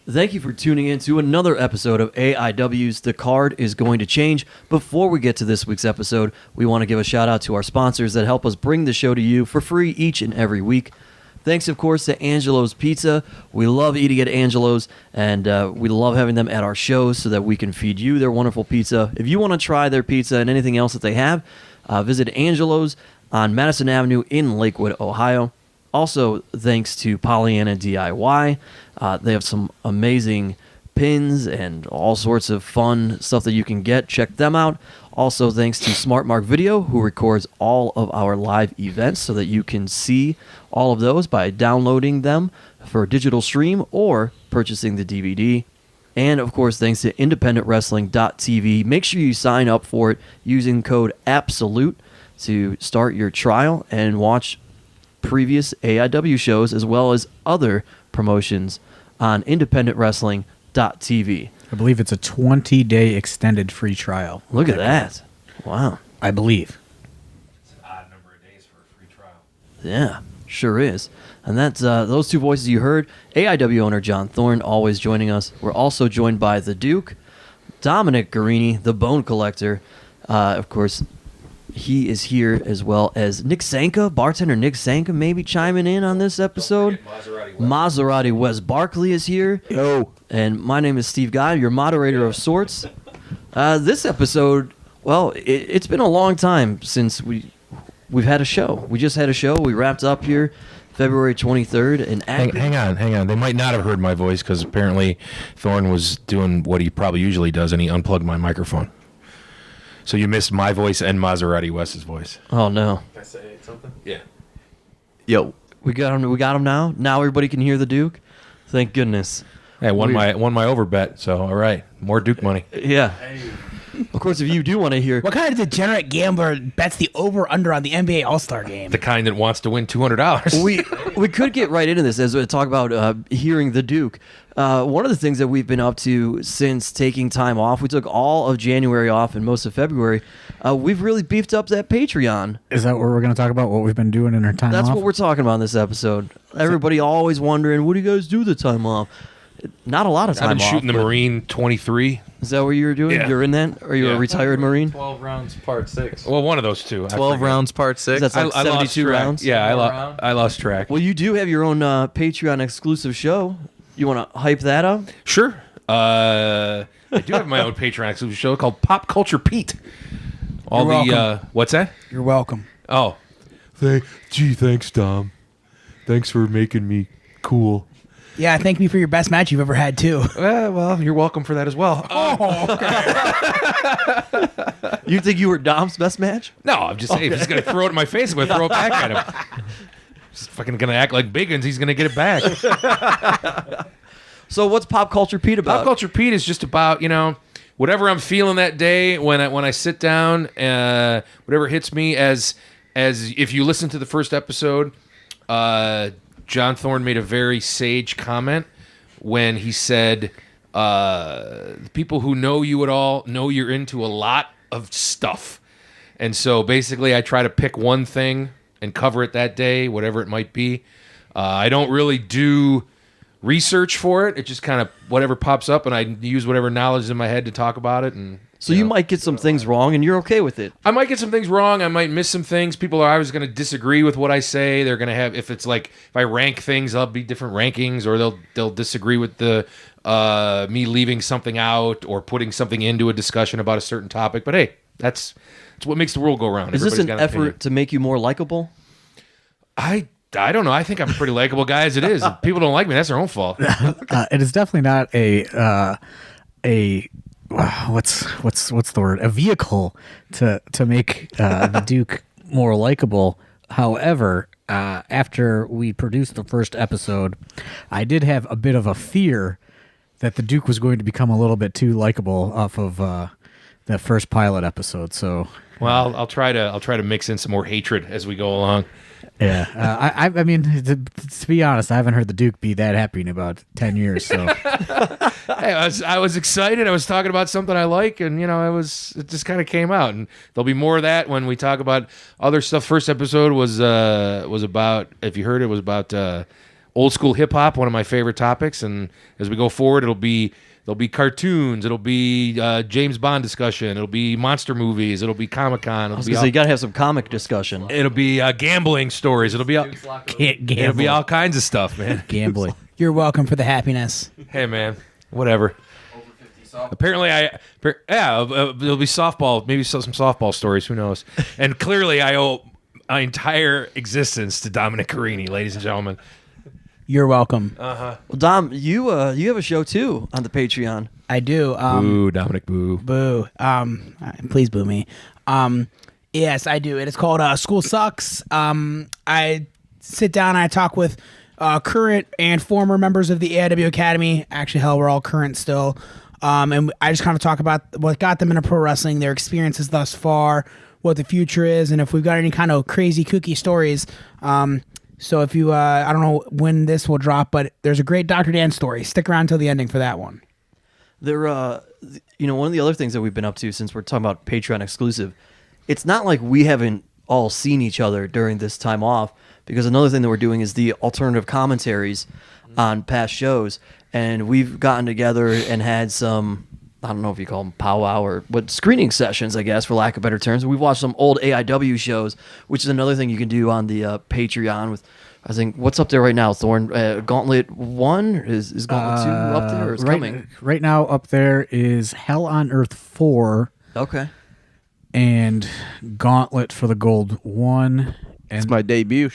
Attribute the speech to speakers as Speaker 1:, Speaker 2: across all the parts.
Speaker 1: Thank you for tuning in to another episode of AIW's The Card is Going to Change. Before we get to this week's episode, we want to give a shout out to our sponsors that help us bring the show to you for free each and every week. Thanks, of course, to Angelo's Pizza. We love eating at Angelo's, and we love having them at our shows so that we can feed you their wonderful pizza. If you want to try their pizza and anything else that they have, visit Angelo's on Madison Avenue in Lakewood, Ohio. Also, thanks to Pollyanna DIY. They have some amazing pins and all sorts of fun stuff that you can get. Check them out. Also, thanks to Smart Mark Video, who records all of our live events so that you can see all of those by downloading them for a digital stream or purchasing the DVD. And, of course, thanks to IndependentWrestling.tv. Make sure you sign up for it using code ABSOLUTE to start your trial and watch previous AIW shows as well as other promotions on IndependentWrestling.tv.
Speaker 2: I believe it's a 20-day extended free trial.
Speaker 1: Look at that. Wow.
Speaker 2: I believe.
Speaker 3: It's an odd number of days for a free trial.
Speaker 1: Yeah, sure is. And that's those two voices you heard. AIW owner John Thorne always joining us. We're also joined by the Duke, Dominic Guarini, the Bone Collector. Of course, he is here, as well as Nick Sanka, bartender Nick Sanka, maybe chiming in on this episode. Maserati Wes Barkley is here.
Speaker 4: Yo.
Speaker 1: And my name is Steve Guy, your moderator of sorts. This episode, well, it's been a long time since we've had a show. We just had a show. We wrapped up here February 23rd in Akron.
Speaker 3: Hang on. They might not have heard my voice because apparently Thorne was doing what he probably usually does, and he unplugged my microphone. So you missed my voice and Maserati Wes's voice.
Speaker 1: Oh, no.
Speaker 4: Can I say something?
Speaker 3: Yeah.
Speaker 4: Yo.
Speaker 1: We got him now. Now everybody can hear the Duke. Thank goodness.
Speaker 3: Hey, I won my over bet, so all right. More Duke money.
Speaker 1: Yeah. Of course, if you do want to hear...
Speaker 5: What kind of degenerate gambler bets the over-under on the NBA All-Star game?
Speaker 3: The kind that wants to win $200.
Speaker 1: We could get right into this as we talk about hearing the Duke. One of the things that we've been up to since taking time off, we took all of January off and most of February. We've really beefed up that Patreon.
Speaker 2: Is that what we're going to talk about, what we've been doing in our time
Speaker 1: That's
Speaker 2: off?
Speaker 1: what we're talking about in this episode. Everybody always wondering, what do you guys do the time off? Not a lot of time
Speaker 3: I've been
Speaker 1: off.
Speaker 3: shooting the Marine 23.
Speaker 1: Is that what you were doing?
Speaker 3: Yeah.
Speaker 1: You're in that? Are you a retired Marine?
Speaker 4: 12 rounds, part 6.
Speaker 3: Well, one of those two.
Speaker 4: 12 rounds, part 6.
Speaker 1: That's like
Speaker 3: I lost
Speaker 1: 72
Speaker 3: track.
Speaker 1: rounds?
Speaker 3: Yeah,
Speaker 4: Round?
Speaker 3: I lost track.
Speaker 1: Well, you do have your own Patreon exclusive show. You want to hype that up?
Speaker 3: Sure. I do have my own Patreon exclusive show called Pop Culture Pete.
Speaker 5: You're welcome.
Speaker 3: What's that?
Speaker 5: You're welcome.
Speaker 3: Oh,
Speaker 6: Thanks, Dom. Thanks for making me cool.
Speaker 5: Yeah, thank me for your best match you've ever had, too.
Speaker 3: well, you're welcome for that as well.
Speaker 1: You think you were Dom's best match?
Speaker 3: No, I'm just saying, if he's going to throw it in my face, I'm going to throw it back at him. He's fucking going to act like Biggins. He's going to get it back.
Speaker 1: So what's Pop Culture Pete about?
Speaker 3: Pop Culture Pete is just about, whatever I'm feeling that day when I sit down, whatever hits me. As if you listen to the first episode, John Thorne made a very sage comment when he said, the people who know you at all know you're into a lot of stuff. And so basically I try to pick one thing and cover it that day, whatever it might be. I don't really do research for it. It just kind of whatever pops up, and I use whatever knowledge is in my head to talk about it. And
Speaker 1: So you might get some things wrong, and you're okay with it.
Speaker 3: I might get some things wrong. I might miss some things. People are always going to disagree with what I say. They're going to have, if it's like, if I rank things, there'll be different rankings, or they'll disagree with the me leaving something out or putting something into a discussion about a certain topic. But hey, that's what makes the world go round.
Speaker 1: Is this an
Speaker 3: Everybody's got
Speaker 1: effort
Speaker 3: opinion.
Speaker 1: to make you more likable?
Speaker 3: I don't know. I think I'm a pretty likable guy as it is. If people don't like me, that's their own fault.
Speaker 2: It is definitely not a what's the word? A vehicle to make the Duke more likable. However, after we produced the first episode, I did have a bit of a fear that the Duke was going to become a little bit too likable off of that first pilot episode. So,
Speaker 3: well, I'll try to mix in some more hatred as we go along.
Speaker 2: yeah, I mean, to be honest, I haven't heard the Duke be that happy in about 10 years. So,
Speaker 3: Hey, I was excited. I was talking about something I like, and it just kind of came out. And there'll be more of that when we talk about other stuff. First episode was about, if you heard it, was about old school hip hop, one of my favorite topics. And as we go forward, there'll be cartoons, it'll be James Bond discussion, it'll be monster movies, it'll be Comic-Con.
Speaker 1: So you got to have some comic discussion.
Speaker 3: It'll be gambling stories. It'll be all, it'll be all kinds of stuff, man.
Speaker 2: Gambling.
Speaker 5: You're welcome for the happiness.
Speaker 3: Hey, man, whatever. Apparently, there'll be softball, maybe some softball stories. Who knows? And clearly, I owe my entire existence to Dominic Carini, ladies and gentlemen.
Speaker 5: You're welcome.
Speaker 1: Well, Dom, you have a show too on the Patreon.
Speaker 5: I do.
Speaker 3: Boo, Dominic, boo.
Speaker 5: Boo. Please boo me. Yes, I do. It is called School Sucks. I sit down and I talk with current and former members of the AIW Academy. Actually, hell, we're all current still. And I just kind of talk about what got them into pro wrestling, their experiences thus far, what the future is, and if we've got any kind of crazy, kooky stories. So if you, I don't know when this will drop, but there's a great Dr. Dan story. Stick around till the ending for that one.
Speaker 1: There, one of the other things that we've been up to since we're talking about Patreon exclusive, it's not like we haven't all seen each other during this time off, because another thing that we're doing is the alternative commentaries on past shows, and we've gotten together and had some, I don't know if you call them powwow or what, screening sessions, I guess, for lack of better terms. We've watched some old AIW shows, which is another thing you can do on the Patreon with, I think, what's up there right now, Thorne? Gauntlet 1? Is Gauntlet 2 up there, or is coming?
Speaker 2: Right now up there is Hell on Earth 4.
Speaker 1: Okay.
Speaker 2: And Gauntlet for the Gold 1. And
Speaker 7: It's my debut.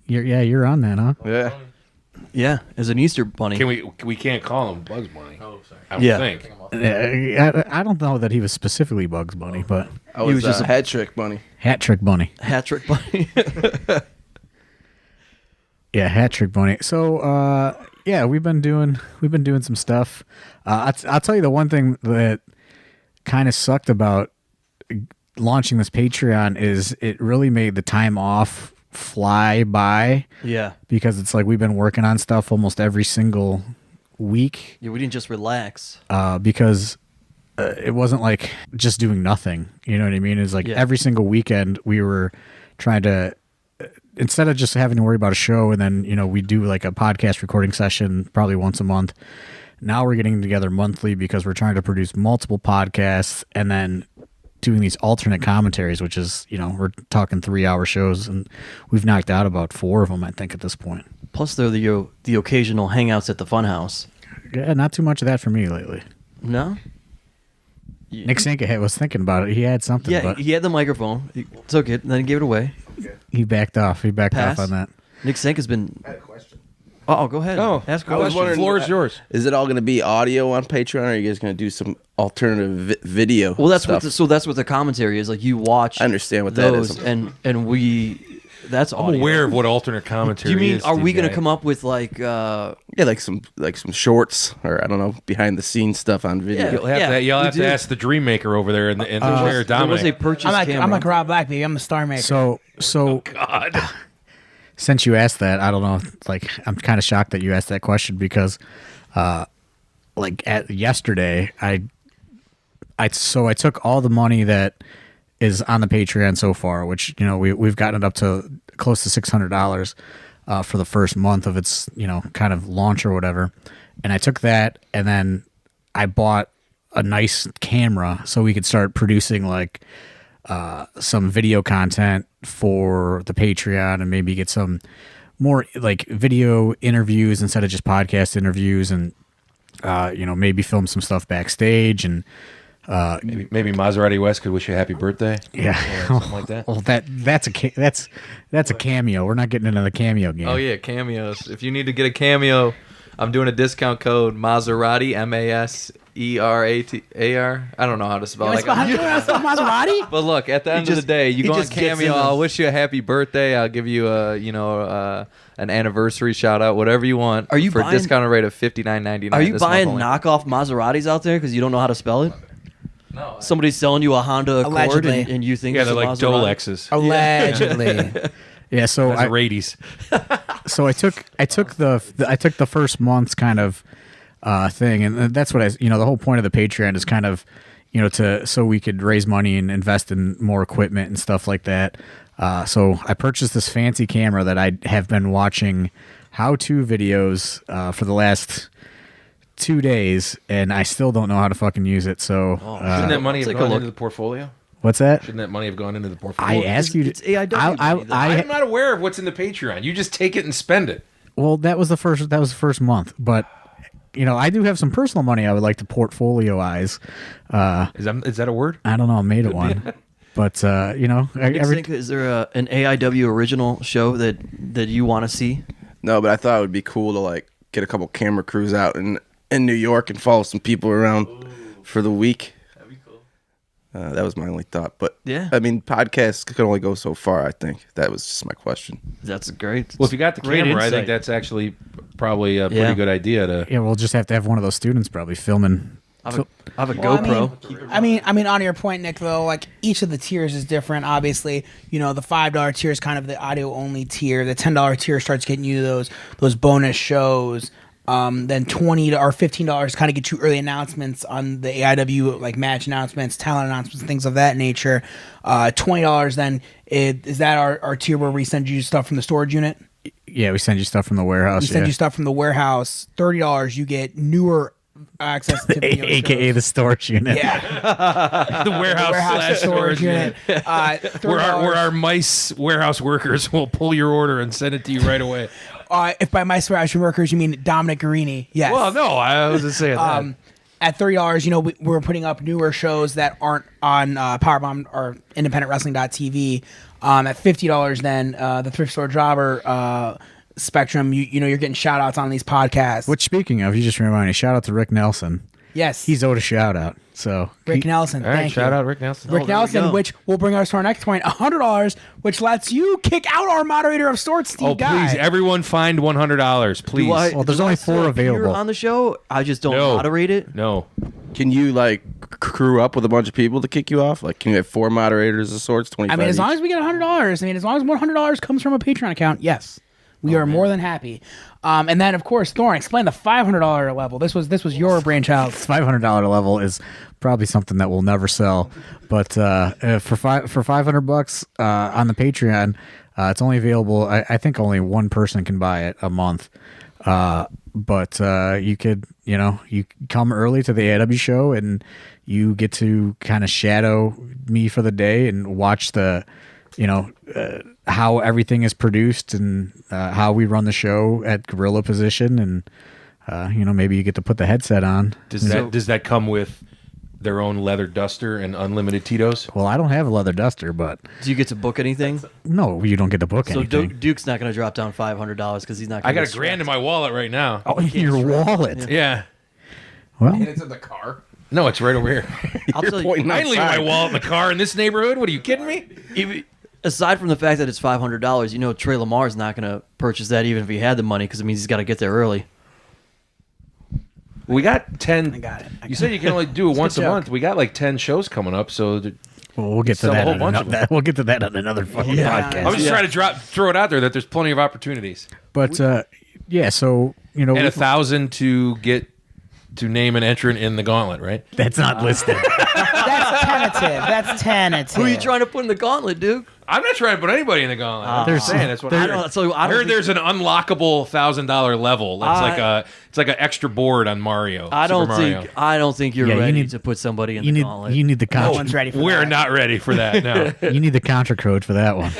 Speaker 2: you're on that, huh?
Speaker 7: Yeah.
Speaker 1: Yeah, as an Easter bunny.
Speaker 3: We can't call him Bugs Bunny. Oh, sorry. I don't
Speaker 1: Yeah.
Speaker 3: think.
Speaker 2: I don't know that he was specifically Bugs Bunny, but
Speaker 7: I was,
Speaker 1: just
Speaker 7: a hat trick bunny.
Speaker 2: Hat Trick Bunny.
Speaker 1: Hat trick bunny.
Speaker 2: Yeah, Hat Trick Bunny. So, we've been doing some stuff. I'll tell you the one thing that kind of sucked about launching this Patreon is it really made the time off fly by.
Speaker 1: Yeah.
Speaker 2: Because it's like we've been working on stuff almost every single week.
Speaker 1: Yeah, we didn't just relax.
Speaker 2: Because it wasn't like just doing nothing. You know what I mean? It's like every single weekend we were trying to, instead of just having to worry about a show and then, we do like a podcast recording session probably once a month. Now we're getting together monthly because we're trying to produce multiple podcasts and then doing these alternate commentaries, which is, we're talking 3-hour shows, and we've knocked out about 4 of them, I think, at this point.
Speaker 1: Plus, they're the occasional hangouts at the funhouse.
Speaker 2: Yeah, not too much of that for me lately.
Speaker 1: No?
Speaker 2: Nick Sanka was thinking about it. He had something,
Speaker 1: Yeah,
Speaker 2: but
Speaker 1: he had the microphone. He took it, and then he gave it away.
Speaker 2: he backed off. He backed
Speaker 1: Pass.
Speaker 2: off on that.
Speaker 1: Nick Sanka's been... I had a question. Oh, go ahead. Ask a
Speaker 7: I was
Speaker 1: question.
Speaker 7: wondering,
Speaker 3: Floor is yours.
Speaker 7: Is it all going to be audio on Patreon, or are you guys going to do some alternative video?
Speaker 1: Well, that's
Speaker 7: stuff?
Speaker 1: that's what the commentary is. Like, you watch
Speaker 7: I understand what
Speaker 1: those,
Speaker 7: that is.
Speaker 1: and we... That's
Speaker 3: I'm
Speaker 1: audio.
Speaker 3: aware of what alternate commentary
Speaker 1: Do you mean,
Speaker 3: is.
Speaker 1: are we going to
Speaker 3: TJ.
Speaker 1: come up with, like...
Speaker 7: Yeah, like some shorts, or I don't know, behind the scenes stuff on video.
Speaker 1: Yeah.
Speaker 3: You'll have
Speaker 1: we
Speaker 3: to
Speaker 1: do.
Speaker 3: ask the Dream Maker over there in the chair,
Speaker 1: There was a
Speaker 3: Dominic.
Speaker 1: purchase camera.
Speaker 5: I'm like Rob Black, baby. I'm the star maker.
Speaker 2: So
Speaker 3: God.
Speaker 2: since you asked that, I don't know, like, I'm kind of shocked that you asked that question because, yesterday, I took all the money that is on the Patreon so far, which, we've gotten it up to close to $600 for the first month of its, kind of launch or whatever. And I took that and then I bought a nice camera so we could start producing like some video content for the Patreon and maybe get some more like video interviews instead of just podcast interviews, and maybe film some stuff backstage, and
Speaker 3: Maybe Maserati West could wish you a happy birthday.
Speaker 2: yeah,
Speaker 3: Or something like that.
Speaker 2: well that's a cameo. We're not getting into the cameo game.
Speaker 4: Oh yeah, cameos. If you need to get a cameo, I'm doing a discount code Maserati MASERATAR. I don't know how to spell it.
Speaker 5: Maserati?
Speaker 4: But look, at the end of the day, you
Speaker 1: he
Speaker 4: go on
Speaker 1: just gets
Speaker 4: Cameo.
Speaker 1: in
Speaker 4: I'll wish you a happy birthday. I'll give you an anniversary shout out, whatever you want.
Speaker 1: Are you
Speaker 4: for
Speaker 1: buying-
Speaker 4: a discounted rate of $59.99?
Speaker 1: Are you
Speaker 4: this
Speaker 1: buying
Speaker 4: month only.
Speaker 1: knockoff Maseratis out there because you don't know how to spell it?
Speaker 4: No.
Speaker 1: Somebody's selling you a Honda Accord
Speaker 5: Allegedly.
Speaker 1: and you think
Speaker 3: Yeah,
Speaker 1: it's
Speaker 3: they're
Speaker 1: a
Speaker 3: like
Speaker 1: Maserati?
Speaker 3: Dolexes.
Speaker 5: Allegedly.
Speaker 2: Yeah, so
Speaker 3: Maseratis.
Speaker 2: So I took the first month's kind of thing, and that's what the whole point of the Patreon is kind of so we could raise money and invest in more equipment and stuff like that. So I purchased this fancy camera that I have been watching how-to videos for the last 2 days, and I still don't know how to fucking use it. So
Speaker 3: Shouldn't that money have
Speaker 1: take a
Speaker 3: gone
Speaker 1: look.
Speaker 3: into the portfolio?
Speaker 2: what's that?
Speaker 3: Shouldn't that money have gone into the portfolio?
Speaker 2: I asked you.
Speaker 1: It's AIW money.
Speaker 3: I'm not aware of what's in the Patreon. You just take it and spend it.
Speaker 2: Well, that was the first month, but I do have some personal money I would like to portfolioize.
Speaker 3: Is that a word?
Speaker 2: I don't know, I made it one. But
Speaker 1: Is there an AIW original show that you want to see?
Speaker 7: No, but I thought it would be cool to like get a couple camera crews out in New York and follow some people around for the week. That'd be cool. That was my only thought. But
Speaker 1: Yeah.
Speaker 7: I mean, podcasts can only go so far. I think that was just my question.
Speaker 1: That's great.
Speaker 3: Well, if you got the
Speaker 1: Great
Speaker 3: camera, I
Speaker 1: insight.
Speaker 3: think that's actually probably a pretty
Speaker 1: Yeah.
Speaker 3: good idea to.
Speaker 2: yeah, we'll just have to have one of those students probably filming.
Speaker 1: I have a
Speaker 5: Well,
Speaker 1: GoPro.
Speaker 5: I mean, on your point, Nick, though, like each of the tiers is different. Obviously, the $5 tier is kind of the audio only tier. The $10 tier starts getting you those bonus shows. Then $20 or $15 kind of get you early announcements on the AIW, like match announcements, talent announcements, things of that nature. $20 then is that our tier where we send you stuff from the storage unit.
Speaker 2: Yeah, we send you stuff from the warehouse.
Speaker 5: We send you stuff from the warehouse. $30 you get newer access to video
Speaker 2: AKA
Speaker 5: shows.
Speaker 2: the storage unit.
Speaker 5: Yeah,
Speaker 3: The warehouse
Speaker 5: storage unit.
Speaker 3: where our mice warehouse workers will pull your order and send it to you right away.
Speaker 5: If by my warehouse workers you mean Dominic Guarini, yes.
Speaker 3: Well, no, I was just saying that.
Speaker 5: At $30, we're putting up newer shows that aren't on Powerbomb or IndependentWrestling.tv. At $50, then the Thrift Store Jobber spectrum, you're getting shout outs on these podcasts.
Speaker 2: Which, speaking of, you just reminded me, shout out to Rick Nelson.
Speaker 5: Yes,
Speaker 2: He's owed a shout out. So
Speaker 5: Rick Nelson.
Speaker 3: All right,
Speaker 5: Thank
Speaker 3: shout
Speaker 5: you.
Speaker 3: out Rick Nelson.
Speaker 5: Rick
Speaker 1: there we
Speaker 5: Nelson,
Speaker 1: go.
Speaker 5: which will bring us to our next point, $100, which lets you kick out our moderator of sorts, Steve
Speaker 3: Oh,
Speaker 5: Guy.
Speaker 3: please, everyone find $100, please.
Speaker 2: Well, there's only 4 available.
Speaker 1: on the show. I just don't
Speaker 3: No.
Speaker 1: moderate it.
Speaker 3: No.
Speaker 7: Can you like crew up with a bunch of people to kick you off? Like, can you have 4 moderators of sorts? 25.
Speaker 5: I mean, as long
Speaker 7: each?
Speaker 5: as we get $100, as long as $100 comes from a Patreon account, yes, we are more than happy. And then, of course, Thorne, explain the $500 level. This was your brainchild.
Speaker 2: $500 level is probably something that will never sell, but for $500 on the Patreon, it's only available. I think only one person can buy it a month. But you could, you come early to the AIW show and you get to kind of shadow me for the day and watch the, how everything is produced and how we run the show at gorilla position. And, maybe you get to put the headset on.
Speaker 3: Does that come with their own leather duster and unlimited Tito's?
Speaker 2: Well, I don't have a leather duster, but
Speaker 1: Do you get to book anything?
Speaker 2: no, you don't get to book
Speaker 1: So
Speaker 2: anything.
Speaker 1: Duke's not going to drop down $500 because he's not.
Speaker 3: I
Speaker 1: Gonna
Speaker 3: got $1,000 in my wallet right now.
Speaker 2: Oh, your wallet.
Speaker 3: Yeah.
Speaker 2: Well,
Speaker 7: it's in the car.
Speaker 3: No, it's right over here.
Speaker 1: I'll tell you,
Speaker 7: pointing
Speaker 3: I ain't leaving my
Speaker 7: outside.
Speaker 3: wallet in the car in this neighborhood. What are you kidding me?
Speaker 1: aside from the fact that it's $500, Trey Lamar's not going to purchase that even if he had the money because it means he's got to get there early.
Speaker 3: We got 10.
Speaker 5: I got it.
Speaker 3: You said you can only do it once a
Speaker 5: joke.
Speaker 3: month. We got like 10 shows coming up, so
Speaker 2: we'll get to
Speaker 3: Sell a
Speaker 2: that.
Speaker 3: whole
Speaker 2: On
Speaker 3: bunch of
Speaker 2: another, we'll get to that on another fucking podcast.
Speaker 3: I was just trying to throw it out there that there's plenty of opportunities.
Speaker 2: But yeah, so
Speaker 3: And 1,000 to name an entrant in the gauntlet, right?
Speaker 2: that's not listed.
Speaker 5: That's tentative.
Speaker 1: Who are you trying to put in the gauntlet, Duke?
Speaker 3: I'm not trying to put anybody in the gauntlet. I'm
Speaker 2: There's-
Speaker 3: just saying that's what
Speaker 1: I
Speaker 3: I
Speaker 1: don't,
Speaker 3: heard.
Speaker 1: so I
Speaker 3: I
Speaker 1: don't
Speaker 3: heard there's an unlockable $1,000 level. It's like an extra board on Mario.
Speaker 1: I don't
Speaker 3: Super Mario.
Speaker 1: think you're
Speaker 2: Yeah, you
Speaker 1: ready
Speaker 2: need-
Speaker 1: to put somebody in
Speaker 2: you
Speaker 1: the
Speaker 2: need
Speaker 1: gauntlet.
Speaker 2: you need the
Speaker 5: No
Speaker 2: contra,
Speaker 5: one's ready for
Speaker 3: We're
Speaker 5: that.
Speaker 3: not ready for that. No.
Speaker 2: you need the contra code for that one.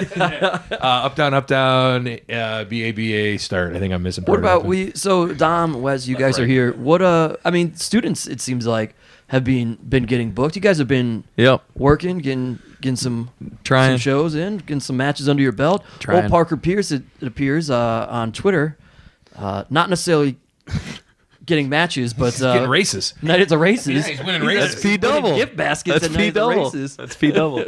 Speaker 3: Up down, BABA start. I think I'm missing.
Speaker 1: What
Speaker 3: part of
Speaker 1: about
Speaker 3: it.
Speaker 1: So Dom, Wes, you guys are here. What students it seems like have been getting booked. You guys have been
Speaker 4: Yep.
Speaker 1: working, getting some
Speaker 4: Trying.
Speaker 1: some shows in, getting some matches under your belt.
Speaker 4: Trying.
Speaker 1: Old Parker Pierce, it appears on Twitter, not necessarily getting matches, but
Speaker 3: Getting races?
Speaker 1: Night at the races.
Speaker 3: Yeah, he's winning races.
Speaker 4: That's P double.
Speaker 1: Gift baskets
Speaker 4: That's
Speaker 1: at Night
Speaker 4: P
Speaker 1: at the
Speaker 4: double.
Speaker 1: races.
Speaker 4: That's P double.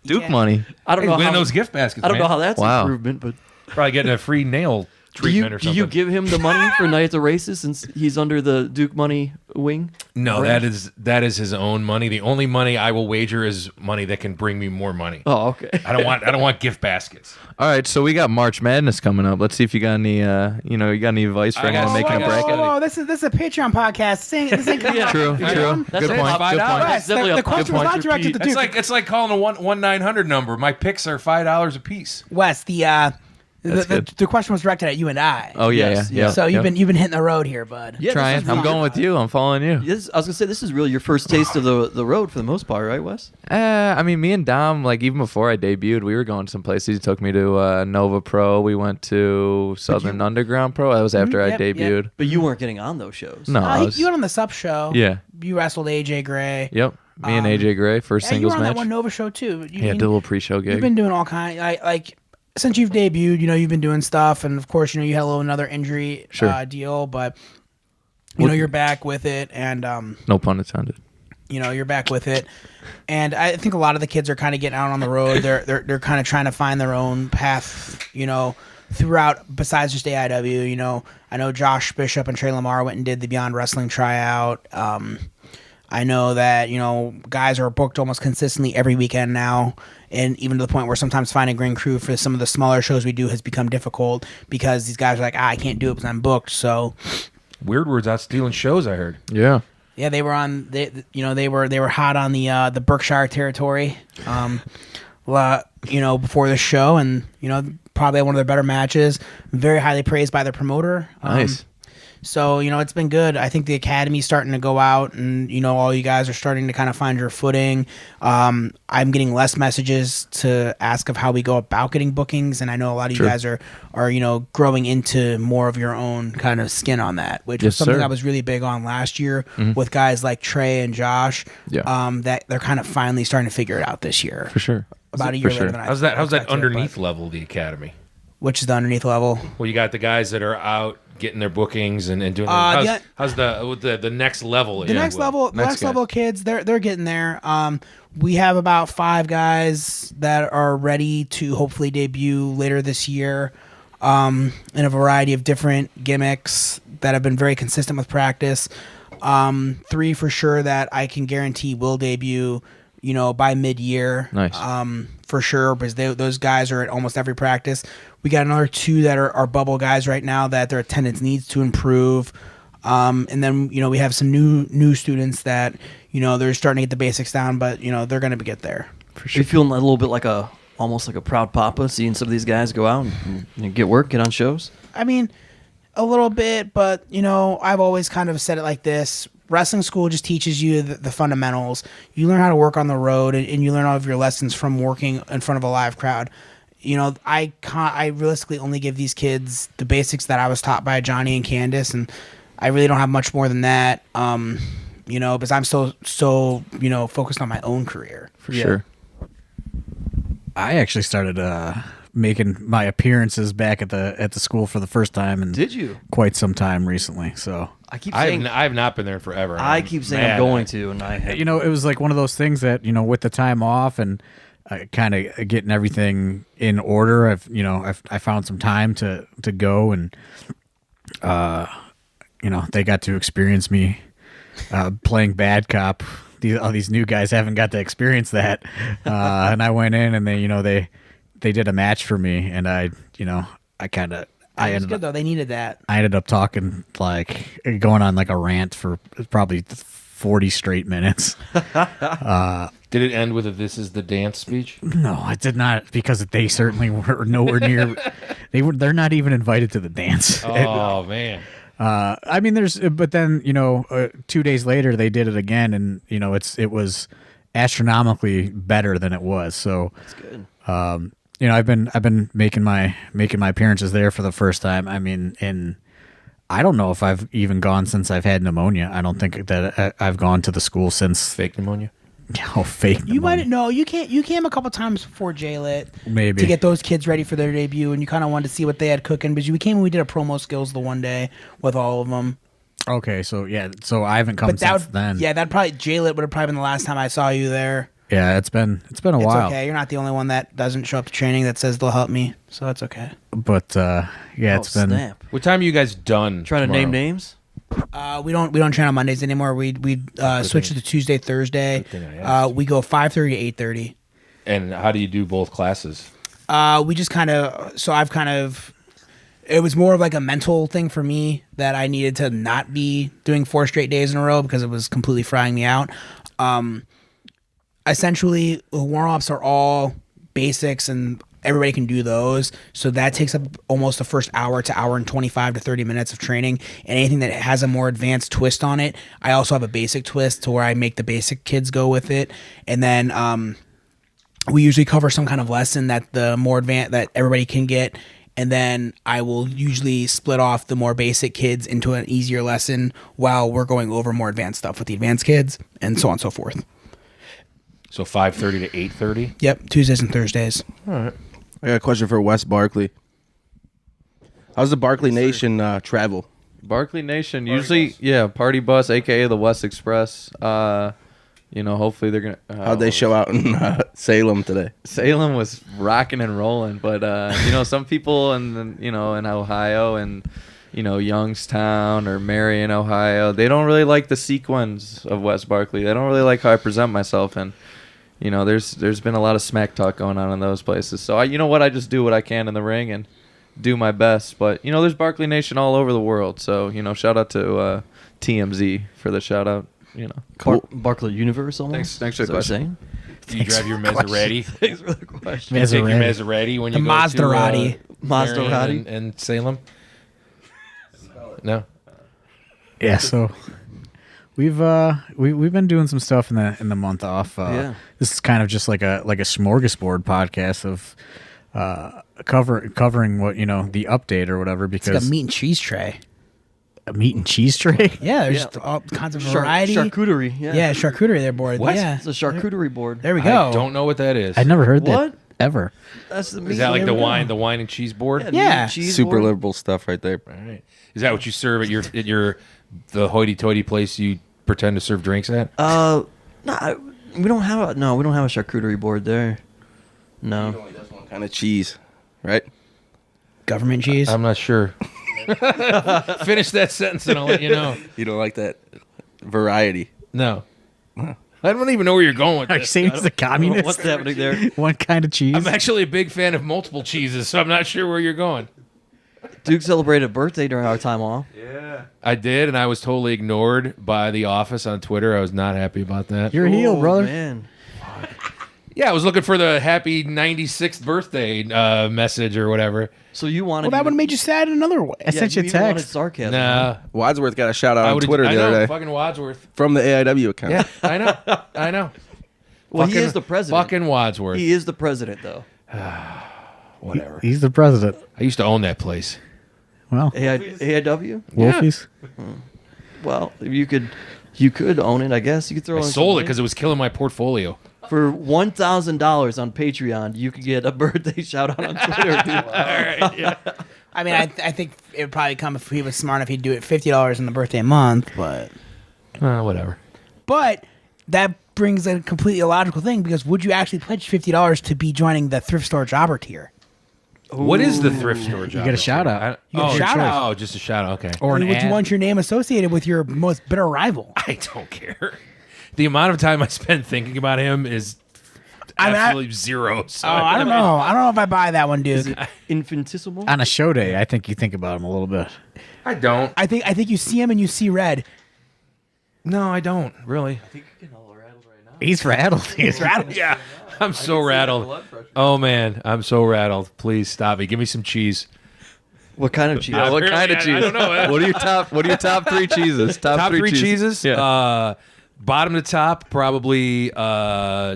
Speaker 4: Duke money.
Speaker 1: I don't
Speaker 3: He's
Speaker 1: know
Speaker 3: winning
Speaker 1: how
Speaker 3: those gift baskets.
Speaker 1: I don't
Speaker 3: man.
Speaker 1: know how that's
Speaker 4: Wow.
Speaker 1: improvement, but
Speaker 3: Probably getting a free nail
Speaker 1: do you
Speaker 3: treatment or something.
Speaker 1: give him the money for Night at the Races since he's under the Duke money wing?
Speaker 3: No,
Speaker 1: Branch?
Speaker 3: that is his own money. The only money I will wager is money that can bring me more money.
Speaker 1: Oh, okay.
Speaker 3: I don't want gift baskets.
Speaker 4: All right, so we got March Madness coming up. Let's see if you got any, you got any advice for
Speaker 3: I got
Speaker 4: anyone making a
Speaker 3: some.
Speaker 4: bracket.
Speaker 5: Oh, this is a Patreon podcast. This ain't
Speaker 4: True,
Speaker 1: Yeah.
Speaker 4: true.
Speaker 1: That's
Speaker 4: Good
Speaker 1: a
Speaker 4: point.
Speaker 1: $5.
Speaker 4: Good point.
Speaker 5: Yes,
Speaker 1: Definitely
Speaker 5: the
Speaker 1: a
Speaker 5: question was
Speaker 1: point.
Speaker 5: not directed to
Speaker 3: It's
Speaker 5: Duke.
Speaker 3: like calling a 1-900 number. My picks are $5 a piece.
Speaker 5: Wes, The question was directed at you and I.
Speaker 4: Oh yeah,
Speaker 1: Yes,
Speaker 4: yeah.
Speaker 5: So you've
Speaker 4: yeah.
Speaker 5: been hitting the road here, bud.
Speaker 1: Yeah,
Speaker 4: Trying.
Speaker 1: this is
Speaker 4: I'm
Speaker 1: really
Speaker 4: going with you. I'm following you.
Speaker 1: I was gonna say this is really your first taste of the road for the most part, right, Wes?
Speaker 4: I mean, me and Dom, like even before I debuted, we were going some places. He took me to Nova Pro. We went to Southern Underground Pro. That was after I
Speaker 5: yep,
Speaker 4: debuted.
Speaker 5: yep.
Speaker 1: But you weren't getting on those shows.
Speaker 4: No, I was,
Speaker 5: You went on the Sup show.
Speaker 4: yeah.
Speaker 5: You wrestled AJ Gray.
Speaker 4: Yep. Me and AJ Gray, first
Speaker 5: Yeah, you were
Speaker 4: singles
Speaker 5: on
Speaker 4: match.
Speaker 5: that one Nova show too.
Speaker 4: Yeah, did a little pre-show gig.
Speaker 5: You've been doing all kind like since you've debuted. You've been doing stuff, and of course, you had another injury
Speaker 4: Sure.
Speaker 5: deal, but you're back with it, and
Speaker 4: No pun intended.
Speaker 5: you're back with it, and I think a lot of the kids are kind of getting out on the road. They're kind of trying to find their own path, throughout besides just AIW. I know Josh Bishop and Trey Lamar went and did the Beyond Wrestling tryout. I know that guys are booked almost consistently every weekend now, and even to the point where sometimes finding ring crew for some of the smaller shows we do has become difficult because these guys are like, I can't do it because I'm booked. So
Speaker 3: Weird Word's out stealing shows, I heard.
Speaker 4: Yeah.
Speaker 5: yeah, they were on. They were hot on the Berkshire territory, before the show, and probably had one of their better matches. Very highly praised by the promoter.
Speaker 4: Nice.
Speaker 5: So it's been good. I think the academy's starting to go out, and all you guys are starting to kind of find your footing. I'm getting less messages to ask of how we go about getting bookings, and I know a lot of you guys are growing into more of your own kind of skin on that, which was
Speaker 4: Yes,
Speaker 5: something
Speaker 4: sir.
Speaker 5: I was really big on last year with guys like Trey and Josh.
Speaker 4: Yeah.
Speaker 5: That they're kind of finally starting to figure it out this year.
Speaker 4: For sure.
Speaker 5: About a year
Speaker 4: For
Speaker 5: later
Speaker 4: sure.
Speaker 5: than I
Speaker 3: How's that
Speaker 5: expected,
Speaker 3: underneath level of the academy?
Speaker 5: which is the underneath level.
Speaker 3: Well, you got the guys that are out getting their bookings and doing. How's the next level?
Speaker 5: The next level kids, they're getting there. We have about 5 guys that are ready to hopefully debut later this year, in a variety of different gimmicks that have been very consistent with practice. 3 for sure that I can guarantee will debut, by mid-year.
Speaker 4: Nice.
Speaker 5: For sure, because those guys are at almost every practice. We got another 2 that are bubble guys right now that their attendance needs to improve. And then, we have some new students that, they're starting to get the basics down, but, they're going to get there.
Speaker 1: Are you feeling a little bit like almost like a proud papa, seeing some of these guys go out and get work, get on shows?
Speaker 5: I mean, a little bit, but, I've always kind of said it like this. Wrestling school just teaches you the fundamentals. You learn how to work on the road, and you learn all of your lessons from working in front of a live crowd. I realistically only give these kids the basics that I was taught by Johnny and Candace, and I really don't have much more than that. Because I'm so focused on my own career.
Speaker 4: For sure.
Speaker 2: I actually started making my appearances back at the school for the first time in
Speaker 1: Did you?
Speaker 2: quite some time recently. So
Speaker 1: I keep saying
Speaker 3: I've not been there in forever.
Speaker 1: I keep saying I'm going to, and I have.
Speaker 2: it was like one of those things that with the time off and kind of getting everything in order. I found some time to go, and they got to experience me playing bad cop. All these new guys haven't got to experience that, and I went in, and they did a match for me, and I
Speaker 5: It's good though. They needed that.
Speaker 2: I ended up talking going on like a rant for probably 40 straight minutes.
Speaker 3: Did it end with a "This is the dance" speech?
Speaker 2: No, I did not, because they certainly were nowhere near. They're not even invited to the dance.
Speaker 3: Oh man.
Speaker 2: I mean, but then 2 days later they did it again, and it was astronomically better than it was. So
Speaker 1: That's good.
Speaker 2: I've been making my appearances there for the first time. I mean, and I don't know if I've even gone since I've had pneumonia. I don't think that I've gone to the school since.
Speaker 3: Fake pneumonia.
Speaker 2: Oh, fake pneumonia.
Speaker 5: You might know. You came a couple times before J-Lit.
Speaker 2: Maybe.
Speaker 5: To get those kids ready for their debut, and you kind of wanted to see what they had cooking. But we came and we did a promo skills the one day with all of them.
Speaker 2: Okay, so I haven't come
Speaker 5: But
Speaker 2: since then.
Speaker 5: Yeah, that probably J-Lit would have probably been the last time I saw you there.
Speaker 2: Yeah, it's been a
Speaker 5: It's
Speaker 2: while.
Speaker 5: okay. You're not the only one that doesn't show up to training that says they'll help me, so that's okay.
Speaker 2: But it's been.
Speaker 1: Snap.
Speaker 3: What time are you guys done?
Speaker 1: Trying to name
Speaker 3: tomorrow?
Speaker 1: names.
Speaker 5: We don't train on Mondays anymore. We switched it to Tuesday, Thursday.
Speaker 3: thing I asked.
Speaker 5: We go 5:30 to 8:30.
Speaker 3: And how do you do both classes?
Speaker 5: We just it was more of like a mental thing for me that I needed to not be doing 4 straight days in a row because it was completely frying me out. Essentially, the warm-ups are all basics, and everybody can do those. So that takes up almost the first hour to hour and 25 to 30 minutes of training. And anything that has a more advanced twist on it, I also have a basic twist to where I make the basic kids go with it. And then we usually cover some kind of lesson that the more advanced that everybody can get. And then I will usually split off the more basic kids into an easier lesson while we're going over more advanced stuff with the advanced kids, and so on and so forth.
Speaker 3: So 5:30 to 8:30.
Speaker 5: Yep, Tuesdays and Thursdays.
Speaker 3: All right.
Speaker 7: I got a question for Wes Barkley. How's the Barkley Nation travel?
Speaker 4: Barkley Nation usually, party bus, aka the West Express. Hopefully they're gonna.
Speaker 7: How'd they show out in Salem today?
Speaker 4: Salem was rocking and rolling, but some people in Ohio and Youngstown or Marion, Ohio, they don't really like the sequence of West Barkley. They don't really like how I present myself, and there's been a lot of smack talk going on in those places. So I just do what I can in the ring and do my best. But there's Barkley Nation all over the world. So shout out to TMZ for the shout out.
Speaker 1: Cool. Barkley Universe almost.
Speaker 4: Thanks for the question.
Speaker 3: Do you drive your Maserati?
Speaker 1: Thanks for the question.
Speaker 3: You take your Maserati when you
Speaker 5: The
Speaker 3: go
Speaker 5: Maserati.
Speaker 3: to Marion and Salem? No.
Speaker 2: Yeah, so we've been doing some stuff in the month off. This is kind of just like a smorgasbord podcast of covering what the update or whatever,
Speaker 5: It's
Speaker 2: because
Speaker 5: like a meat and cheese tray.
Speaker 2: a meat and cheese tray.
Speaker 5: Yeah, there's just all kinds of variety.
Speaker 1: Charcuterie.
Speaker 5: Yeah, charcuterie there, board.
Speaker 3: What?
Speaker 5: Yeah,
Speaker 1: It's a charcuterie board.
Speaker 5: there we go.
Speaker 3: I don't know what that is.
Speaker 2: I'd never heard
Speaker 1: What?
Speaker 2: that ever.
Speaker 1: That's the
Speaker 3: Is that like
Speaker 5: There
Speaker 3: the
Speaker 5: we go.
Speaker 3: wine and cheese board?
Speaker 5: Yeah.
Speaker 1: cheese
Speaker 7: Super
Speaker 1: board.
Speaker 7: liberal stuff right there.
Speaker 3: All right. Is that what you serve at the hoity-toity place you pretend to serve drinks at?
Speaker 1: We don't have a charcuterie board there. No.
Speaker 7: Only does one kind of cheese, right?
Speaker 5: Government cheese.
Speaker 3: I'm not sure. Finish that sentence and I'll let you know.
Speaker 7: You don't like that variety.
Speaker 3: No. I don't even know where you're going with
Speaker 2: Are you
Speaker 3: this.
Speaker 2: saying he's a communist?
Speaker 1: What's happening there?
Speaker 2: One kind of cheese.
Speaker 3: I'm actually a big fan of multiple cheeses, so I'm not sure where you're going.
Speaker 1: Duke celebrated a birthday during our time off.
Speaker 3: Yeah. I did, and I was totally ignored by the office on Twitter. I was not happy about that.
Speaker 2: You're a heel, brother.
Speaker 1: Man.
Speaker 3: Yeah, I was looking for the happy 96th birthday message or whatever.
Speaker 1: So you wanted
Speaker 5: well, that would have made you sad in another way.
Speaker 2: I sent you a
Speaker 1: even wanted
Speaker 2: text.
Speaker 1: sarcasm.
Speaker 3: Nah.
Speaker 7: Wadsworth got a shout out
Speaker 3: I
Speaker 7: on
Speaker 3: would've-
Speaker 7: Twitter
Speaker 3: I
Speaker 7: the
Speaker 3: know,
Speaker 7: other day
Speaker 3: fucking Wadsworth.
Speaker 7: from the AIW account.
Speaker 3: Yeah, I know.
Speaker 1: Well, he is the president.
Speaker 3: Fucking Wadsworth.
Speaker 1: He is the president, though.
Speaker 3: Whatever.
Speaker 2: He's the president.
Speaker 3: I used to own that place.
Speaker 2: Well,
Speaker 1: AIW?
Speaker 2: Wolfies.
Speaker 1: Well, you could own it, I guess. You could throw
Speaker 3: I
Speaker 1: in
Speaker 3: sold it
Speaker 1: some
Speaker 3: because it was killing my portfolio.
Speaker 1: for $1,000 on Patreon, you could get a birthday shout out on Twitter. Dude.
Speaker 3: All right. Yeah.
Speaker 5: I mean, I think it would probably come if he was smart enough. He'd do it $50 in the birthday month, but
Speaker 3: Whatever.
Speaker 5: that brings a completely illogical thing, because would you actually pledge $50 to be joining the thrift store jobber tier?
Speaker 3: What is the thrift store job?
Speaker 2: get a shout out.
Speaker 5: You get a shout out.
Speaker 3: Oh, just a shout out. Okay.
Speaker 2: Or
Speaker 5: I
Speaker 2: an
Speaker 5: mean, would
Speaker 2: ad.
Speaker 5: you want your name associated with your most bitter rival?
Speaker 3: I don't care. The amount of time I spend thinking about him is absolutely zero. So
Speaker 5: I don't know. I don't know if I buy that one, Duke.
Speaker 1: Infinitesimal?
Speaker 2: On a show day, I think you think about him a little bit.
Speaker 3: I don't.
Speaker 5: I think you see him and you see red.
Speaker 3: No, I don't really.
Speaker 2: He's rattled. He's rattled.
Speaker 3: Yeah, I'm so rattled. Oh man, I'm so rattled. Please stop me. Give me some cheese.
Speaker 1: What kind of cheese?
Speaker 4: What kind of
Speaker 3: I
Speaker 4: cheese?
Speaker 3: don't know.
Speaker 4: What are your top three cheeses?
Speaker 3: Top three cheeses?
Speaker 4: Yeah.
Speaker 3: Bottom to top, probably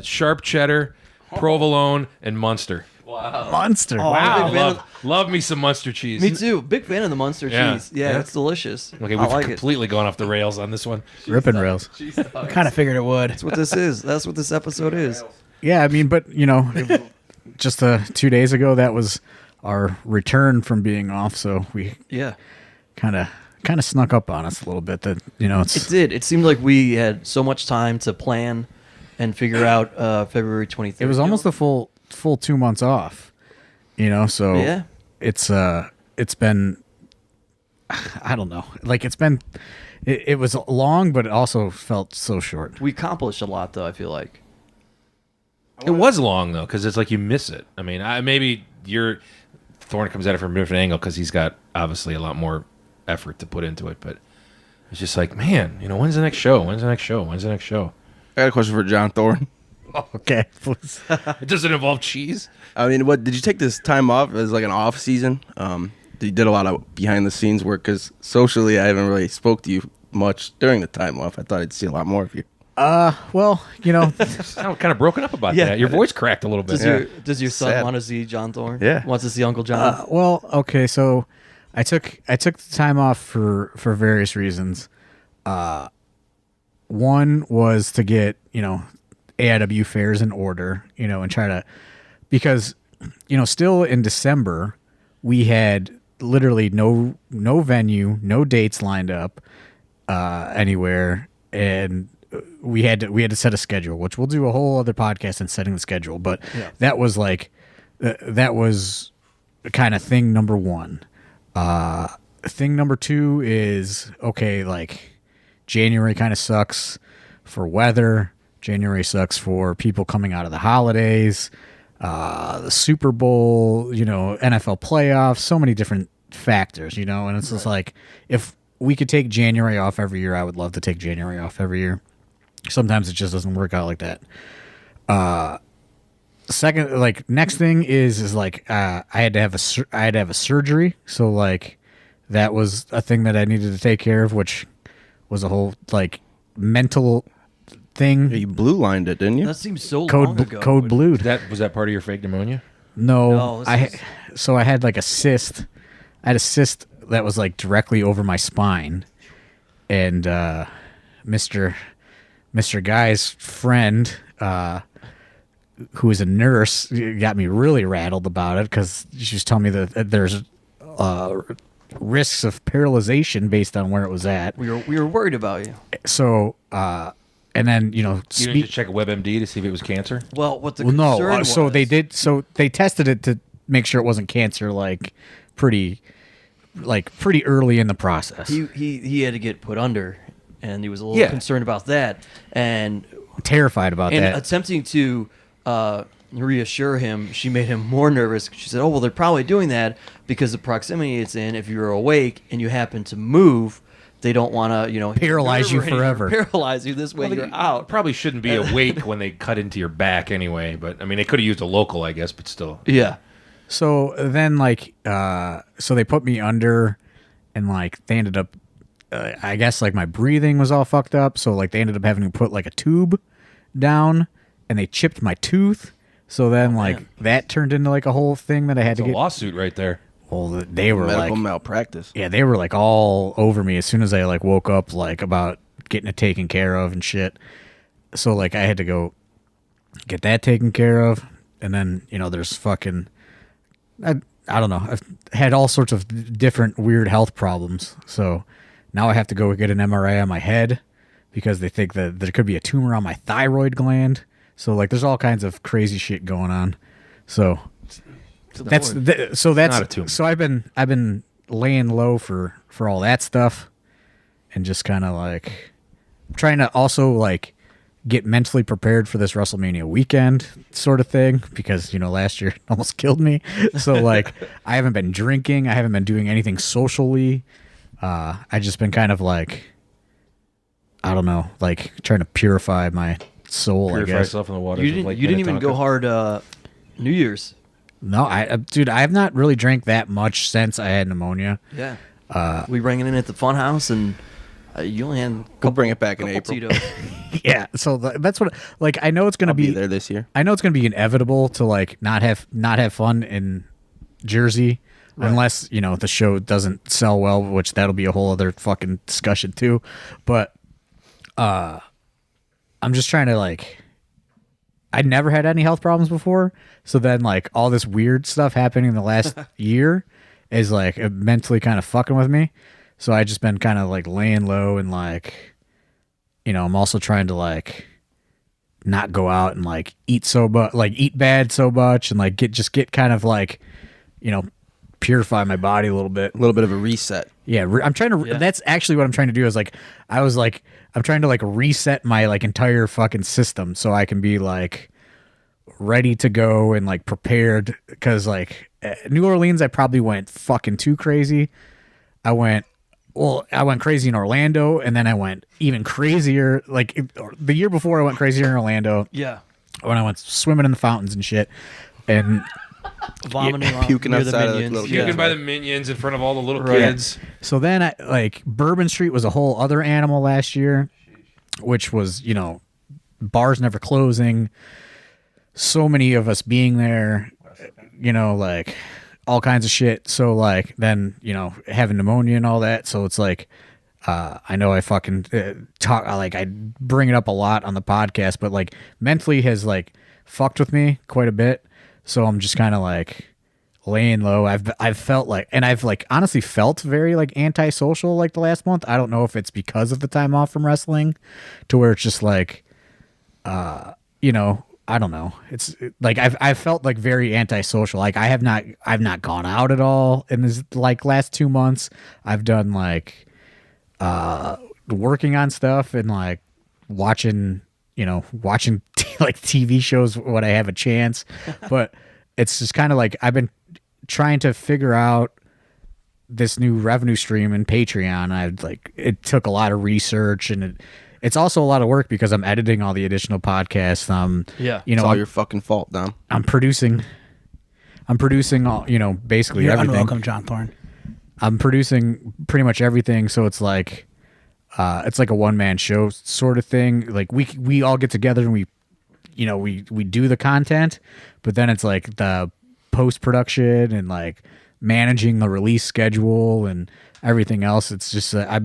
Speaker 3: sharp cheddar, provolone, and Munster.
Speaker 2: Monster.
Speaker 5: Wow.
Speaker 3: Love me some Munster cheese.
Speaker 1: Me too. Big fan of the Munster
Speaker 3: Yeah.
Speaker 1: cheese. Yeah,
Speaker 3: Yeah.
Speaker 1: it's delicious.
Speaker 3: Okay,
Speaker 1: I
Speaker 3: we've
Speaker 1: like it.
Speaker 3: completely gone off the rails on this one.
Speaker 2: Ripping rails.
Speaker 5: Kind of figured it would.
Speaker 1: That's what this is. That's what this episode is.
Speaker 2: Yeah, I mean, but just 2 days ago, that was our return from being off. So we
Speaker 1: Yeah.
Speaker 2: kind of snuck up on us a little bit. That
Speaker 1: It did. It seemed like we had so much time to plan and figure out February 23rd.
Speaker 2: it was almost a full 2 months off. So
Speaker 1: Yeah.
Speaker 2: it's been, I don't know, like it was long, but it also felt so short.
Speaker 1: We accomplished a lot, though, I feel like.
Speaker 3: It was long though, because it's like you miss it. I mean, maybe Thorne comes at it from a different angle because he's got obviously a lot more effort to put into it. But it's just like, man, when's the next show? When's the next show? When's the next show?
Speaker 7: I got a question for John Thorne.
Speaker 2: Okay, please.
Speaker 3: It doesn't involve cheese.
Speaker 7: I mean, what did you take this time off as like an off season? You did a lot of behind the scenes work because socially I haven't really spoke to you much during the time off. I thought I'd see a lot more of you.
Speaker 2: Well, you know,
Speaker 3: Sound kind of broken up about
Speaker 1: Yeah.
Speaker 3: that. Your voice cracked a little bit.
Speaker 1: Does your son
Speaker 7: Sad.
Speaker 1: want to see John Thorne?
Speaker 7: Yeah.
Speaker 1: Wants to see Uncle John?
Speaker 2: well, okay, so I took the time off for various reasons. One was to get, you know, AIW fairs in order, you know, and try to, because, you know, still in December, we had literally no venue, no dates lined up anywhere, and we had to set a schedule, which we'll do a whole other podcast on setting the schedule. But that was like that was kind of thing number one. Thing number two is, okay, like January kind of sucks for weather. January sucks for people coming out of the holidays, the Super Bowl, you know, NFL playoffs, so many different factors, you know, and it's just like, if we could take January off every year, I would love to take January off every year. Sometimes it just doesn't work out like that. Second, like, next thing is like, I had to have a surgery. So like, that was a thing that I needed to take care of, which was a whole like mental thing.
Speaker 7: Yeah, you blue lined it, didn't you?
Speaker 1: That seems so long ago.
Speaker 2: Code blued.
Speaker 3: Was that part of your fake pneumonia?
Speaker 2: No,
Speaker 1: No,
Speaker 2: so I had like a cyst. I had a cyst that was like directly over my spine, and Mr. Guy's friend, who is a nurse, got me really rattled about it because she was telling me that there's risks of paralyzation based on where it was at.
Speaker 1: We were worried about you.
Speaker 2: So, and then, you know,
Speaker 3: You didn't just check a WebMD to see if it was cancer?
Speaker 1: Well, what the
Speaker 2: well, no.
Speaker 1: concern was,
Speaker 2: So they did. So they tested it to make sure it wasn't cancer. Like pretty early in the process.
Speaker 1: He had to get put under, and he was a little concerned about that, and
Speaker 2: Terrified about that.
Speaker 1: attempting to reassure him, she made him more nervous. She said, "Oh well, they're probably doing that because the proximity it's in. If you're awake and you happen to move, they don't want to, you know,
Speaker 2: Paralyze you
Speaker 1: nerve or anything,
Speaker 2: forever.
Speaker 1: Paralyze you this way. You're out."
Speaker 3: Probably shouldn't be awake when they cut into your back anyway, but I mean, they could have used a local, I guess, but still.
Speaker 1: Yeah.
Speaker 2: So then, like, so they put me under, and like they ended up, I guess, like my breathing was all fucked up. So like they ended up having to put like a tube down, and they chipped my tooth. So then, that turned into like a whole thing that I had
Speaker 3: It's
Speaker 2: to
Speaker 3: a
Speaker 2: get.
Speaker 3: lawsuit right there.
Speaker 2: Well, they were
Speaker 7: Medical
Speaker 2: like,
Speaker 7: malpractice.
Speaker 2: yeah, they were like all over me as soon as I like woke up, like about getting it taken care of and shit. So like I had to go get that taken care of, and then, you know, there's fucking, I don't know, I've had all sorts of different weird health problems. So now I have to go get an MRI on my head because they think that there could be a tumor on my thyroid gland. So like there's all kinds of crazy shit going on. So that's
Speaker 3: not a tumor.
Speaker 2: so I've been laying low for all that stuff, and just kind of like trying to also like get mentally prepared for this WrestleMania weekend sort of thing, because, you know, last year it almost killed me. So like I haven't been drinking, I haven't been doing anything socially. I just been kind of like, I don't know, like trying to purify my soul.
Speaker 3: Purify
Speaker 2: I guess.
Speaker 3: yourself in the waters
Speaker 1: You
Speaker 3: of Lake
Speaker 1: didn't even go
Speaker 3: Minnetonka.
Speaker 1: hard New Year's.
Speaker 2: No, dude, I have not really drank that much since I had pneumonia.
Speaker 1: Yeah. We bring it in at the fun house, and you only had a
Speaker 7: We'll bring it back in
Speaker 1: couple
Speaker 7: April.
Speaker 1: Tito's.
Speaker 2: Yeah, so that's what, like, I know it's gonna
Speaker 7: I'll be there this year.
Speaker 2: I know it's gonna be inevitable to like not have fun in Jersey, unless, you know, the show doesn't sell well, which that'll be a whole other fucking discussion too. But I'm just trying to like, I'd never had any health problems before, so then like all this weird stuff happening in the last year is like mentally kind of fucking with me. So I just been kind of like laying low, and like, you know, I'm also trying to like not go out and like eat bad so much, and like get kind of like, you know, purify my body a little bit.
Speaker 7: A little bit of a reset.
Speaker 2: Yeah, I'm trying to. That's actually what I'm trying to do. Is like, I'm trying to like reset my like entire fucking system so I can be like ready to go and like prepared. Because like New Orleans, I probably went fucking too crazy. I went crazy in Orlando, and then I went even crazier. Like the year before, I went crazier in Orlando.
Speaker 1: Yeah.
Speaker 2: when I went swimming in the fountains and shit, and
Speaker 1: Vomiting,
Speaker 7: puking
Speaker 1: near the
Speaker 7: outside of the
Speaker 1: minions.
Speaker 7: little
Speaker 1: Yeah.
Speaker 3: Puking by the minions in front of all the little
Speaker 1: Right.
Speaker 3: kids.
Speaker 2: so then I like Bourbon Street was a whole other animal last year, which was bars never closing, so many of us being there, like all kinds of shit. So like then having pneumonia and all that. So it's like I know I fucking talk I bring it up a lot on the podcast, but like mentally has like fucked with me quite a bit. So I'm just kind of like laying low. I've felt like, and I've like honestly felt very like antisocial like the last month. I don't know if it's because of the time off from wrestling, to where it's just like, I don't know. It's like I've felt like very antisocial. Like I've not gone out at all in this like last 2 months. I've done like working on stuff and like watching like TV shows when I have a chance. But it's just kind of like I've been trying to figure out this new revenue stream in Patreon. It took a lot of research, and it's also a lot of work because I'm editing all the additional podcasts.
Speaker 1: Yeah.
Speaker 7: It's all your fucking fault, Dom.
Speaker 2: I'm producing all, basically
Speaker 5: You're
Speaker 2: everything.
Speaker 5: unwelcome, John Thorne.
Speaker 2: I'm producing pretty much everything, so it's like a one-man show sort of thing. Like we all get together and we do the content, but then it's like the post-production and like managing the release schedule and everything else. It's just I